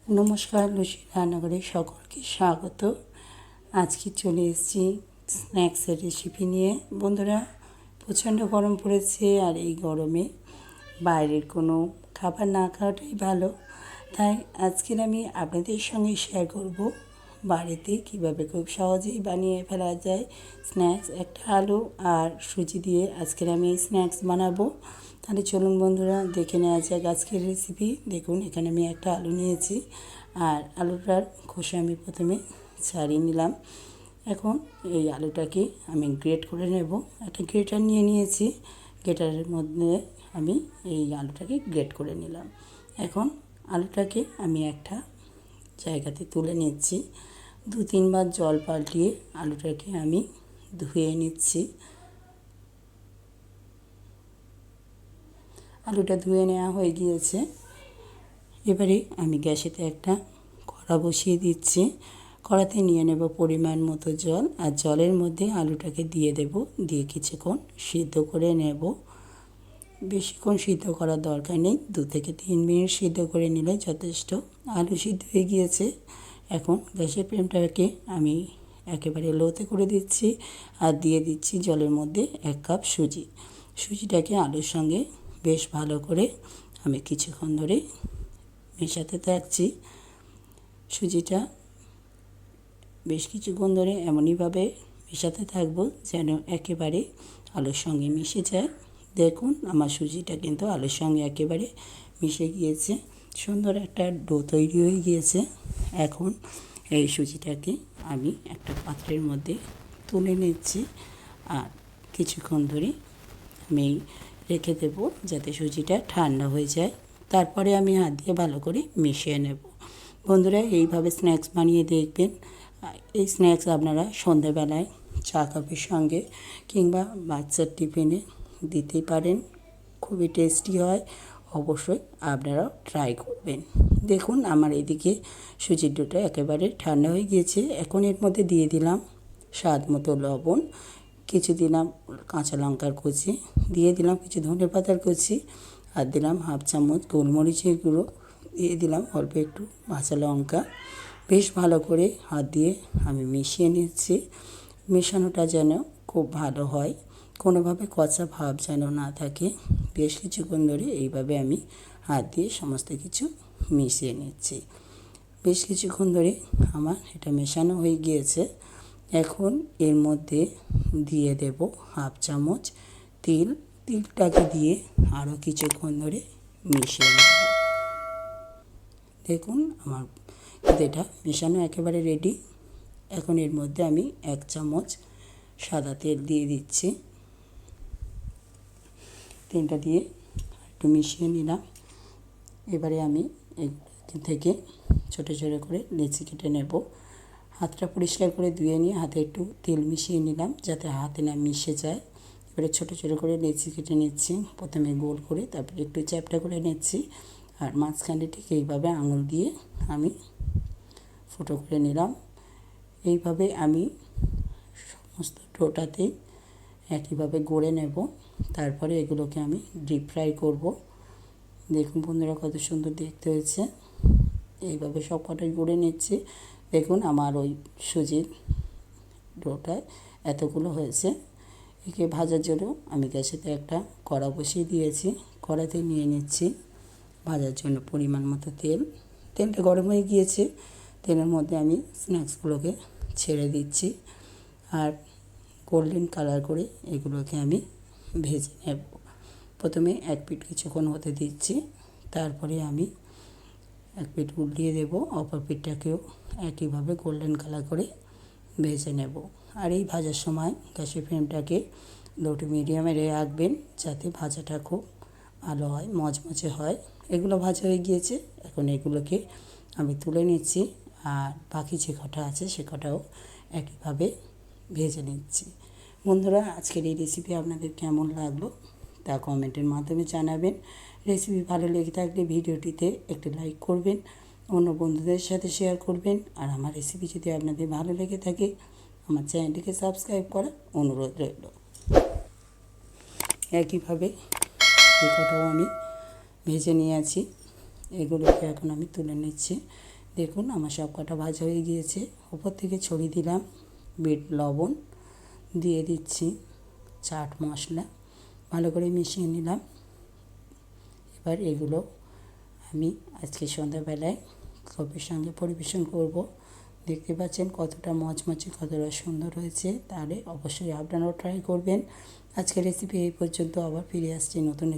নমস্কার, লুচি রান্নাঘরে সকলকে স্বাগত। আজকে চলে এসেছি স্ন্যাক্সের রেসিপি নিয়ে। বন্ধুরা, প্রচণ্ড গরম পড়েছে, আর এই গরমে বাইরের কোনো খাবার না খাওয়াটাই ভালো। তাই আজকের আমি আপনাদের সঙ্গে শেয়ার করব বাড়িতে কীভাবে খুব সহজেই বানিয়ে ফেলা যায় স্ন্যাক্স। একটা আলু আর সুজি দিয়ে আজকের আমি এই স্ন্যাক্স বানাবো। তাহলে চলুন বন্ধুরা, দেখে নেওয়া যাক আজকের রেসিপি। দেখুন, এখানে আমি একটা আলু নিয়েছি, আর আলুটার খোসা আমি প্রথমে ছাড়িয়ে নিলাম। এখন এই আলুটাকে আমি গ্রেট করে নেব। একটা গ্রেটার নিয়ে নিয়েছি, গ্রেটারের মধ্যে আমি এই আলুটাকে গ্রেট করে নিলাম। এখন আলুটাকে আমি একটা জায়গাতে তুলে নিচ্ছি। 2-3 বার জল পাল্টিয়ে আলুটাকে আমি ধুয়ে নিচ্ছি। আলুটা ধুয়ে নেওয়া হয়ে গিয়েছে। এবারে আমি গ্যাসেতে একটা কড়া বসিয়ে দিচ্ছি। কড়াতে নিয়ে নেব পরিমাণ মতো জল, আর জলের মধ্যে আলুটাকে দিয়ে দেব, দিয়ে কিছুক্ষণ সিদ্ধ করে নেব। বেশিক্ষণ সিদ্ধ করার দরকার নেই, 2-3 মিনিট সিদ্ধ করে নিলে যথেষ্ট। আলু সিদ্ধ হয়ে গিয়েছে। এখন গ্যাসের ফ্লেমটাকে আমি একেবারে লোতে করে দিচ্ছি, আর দিয়ে দিচ্ছি জলের মধ্যে 1 কাপ সুজি। সুজিটাকে আলুর সঙ্গে বেশ ভালো করে আমি কিছুক্ষণ ধরে মেশাতে থাকছি। সুজিটা বেশ কিছুক্ষণ ধরে এমনইভাবে মেশাতে থাকবো যেন একেবারে আলুর সঙ্গে মিশে যায়। দেখুন, আমার সুজিটা কিন্তু আলুর সঙ্গে একেবারে মিশে গিয়েছে। সুন্দর একটা ডো তৈরি হয়ে গিয়েছে। এখন এই সুজিটাকে আমি একটা পাত্রের মধ্যে তুলে নিচ্ছি, আর কিছুক্ষণ ধরে আমি রেখে দেব যাতে সুজিটা ঠান্ডা হয়ে যায়। তারপরে আমি হাত দিয়ে ভালো করে মিশিয়ে নেব। বন্ধুরা, এইভাবে স্ন্যাক্স বানিয়ে দেখবেন। এই স্ন্যাক্স আপনারা সন্ধ্যেবেলায় চা কাপের সঙ্গে কিংবা বাচ্চার টিফিনে দিতেই পারেন। খুবই টেস্টি হয়, অবশ্যই আপনারাও ট্রাই করবেন। দেখুন, আমার এদিকে সুজির ডোটা একেবারে ঠান্ডা হয়ে গিয়েছে। এখন এর মধ্যে দিয়ে দিলাম স্বাদ মতো লবণ, কিছু দিলাম কাঁচা লঙ্কার কুচি, দিয়ে দিলাম কিছু ধনেপাতার কুচি, আর দিলাম 1/2 চামচ গোলমরিচের গুঁড়ো, দিয়ে দিলাম অল্প একটু কাঁচা লঙ্কা। বেশ ভালো করে হাত দিয়ে আমি মিশিয়ে নিচ্ছি। মেশানোটা যেন খুব ভালো হয়, কোনোভাবে কচা ভাব যেন না থাকে। বেশ কিছুক্ষণ ধরে এইভাবে আমি হাত দিয়ে সমস্ত কিছু মিশিয়ে নিচ্ছি। বেশ কিছুক্ষণ ধরে আমার এটা মেশানো হয়ে গিয়েছে। এখন এর মধ্যে দিয়ে দেব 1/2 চামচ তিল। তিলটাকে দিয়ে আরও কিছুক্ষণ ধরে মিশিয়ে নেব। দেখুন, আমার এটা মেশানো একেবারে রেডি। এখন এর মধ্যে আমি 1 চামচ সাদা তেল দিয়ে দিচ্ছি। তেলটা দিয়ে একটু মিশিয়ে নিলাম। এবারে আমি এর থেকে ছোটো ছোটো করে লেচি কেটে নেব। হাতটা পরিষ্কার করে ধুয়ে নিয়ে হাতে একটু তেল মিশিয়ে নিলাম যাতে হাতে না মিশে যায়। এবারে ছোটো ছোটো করে লেচি কেটে নিচ্ছি, প্রথমে গোল করে, তারপরে একটু চ্যাপ্টা করে নিচ্ছি, আর মাঝখানে ঠিক এইভাবে আঙুল দিয়ে আমি ফুটো করে নিলাম। এইভাবে আমি সমস্ত ডোটাতে একইভাবে গড়ে নেব। তারপরে এগুলোকে আমি ডিপ ফ্রাই করব। দেখুন বন্ধুরা, কত সুন্দর দেখতে হয়েছে। এইভাবে সব কটাই গড়ে নিচ্ছি। দেখুন, আমার ওই সুজির ডোটা এতগুলো হয়েছে। একে ভাজার জন্য আমি গ্যাসেতে একটা কড়া বসিয়ে দিয়েছি। কড়াতে নিয়ে নিচ্ছি ভাজার জন্য পরিমাণ মতো তেল। তেলটা গরম হয়ে গিয়েছে। তেলের মধ্যে আমি স্ন্যাক্সগুলোকে ছেড়ে দিচ্ছি, আর গোল্ডেন কালার করে এগুলোকে আমি ভেজে নেব। প্রথমে এক পিঠ কিছুক্ষণ হতে দিচ্ছি, তারপরে আমি এক পিঠ উল্টিয়ে দেব, অপর পিঠটাকেও একইভাবে গোল্ডেন কালার করে ভেজে নেব। আর এই ভাজার সময় গ্যাসের ফ্লেমটাকে লো টু মিডিয়ামে রাখবেন যাতে ভাজাটা খুব ভালো হয়, মচমচে হয়। এগুলো ভাজা হয়ে গিয়েছে। এখন এগুলোকে আমি তুলে নিচ্ছি, আর বাকি যে কটা আছে সে কটাও একইভাবে ভেজে নিচ্ছি। বন্ধুরা, আজকের এই রেসিপি আপনাদের কেমন লাগলো তা কমেন্টের মাধ্যমে জানাবেন। রেসিপি ভালো লেগে থাকলে ভিডিওটিতে একটি লাইক করবেন, অন্য বন্ধুদের সাথে শেয়ার করবেন, আর আমার রেসিপি যদি আপনাদের ভালো লেগে থাকে আমার চ্যানেলটিকে সাবস্ক্রাইব করার অনুরোধ রইল। একইভাবে এই কটাও আমি ভেজে নিয়ে আছি। এগুলোকে এখন আমি তুলে নিচ্ছি। দেখুন আমার সব কটা ভাজা হয়ে গিয়েছে। উপর থেকে ছড়িয়ে দিলাম বিট লবণ, দিয়ে দিচ্ছি চাট মশলা, ভালো করে মিশিয়ে নিলাম। এবার এগুলো আমি আজকে সন্ধ্যাবেলায় কফির সঙ্গে পরিবেশন করব। দেখতে পাচ্ছেন কতটা মচমচে, কতটা সুন্দর হয়েছে। তাহলে অবশ্যই আপনারাও ট্রাই করবেন। আজকের রেসিপি এই পর্যন্ত, আবার ফিরে আসছি নতুন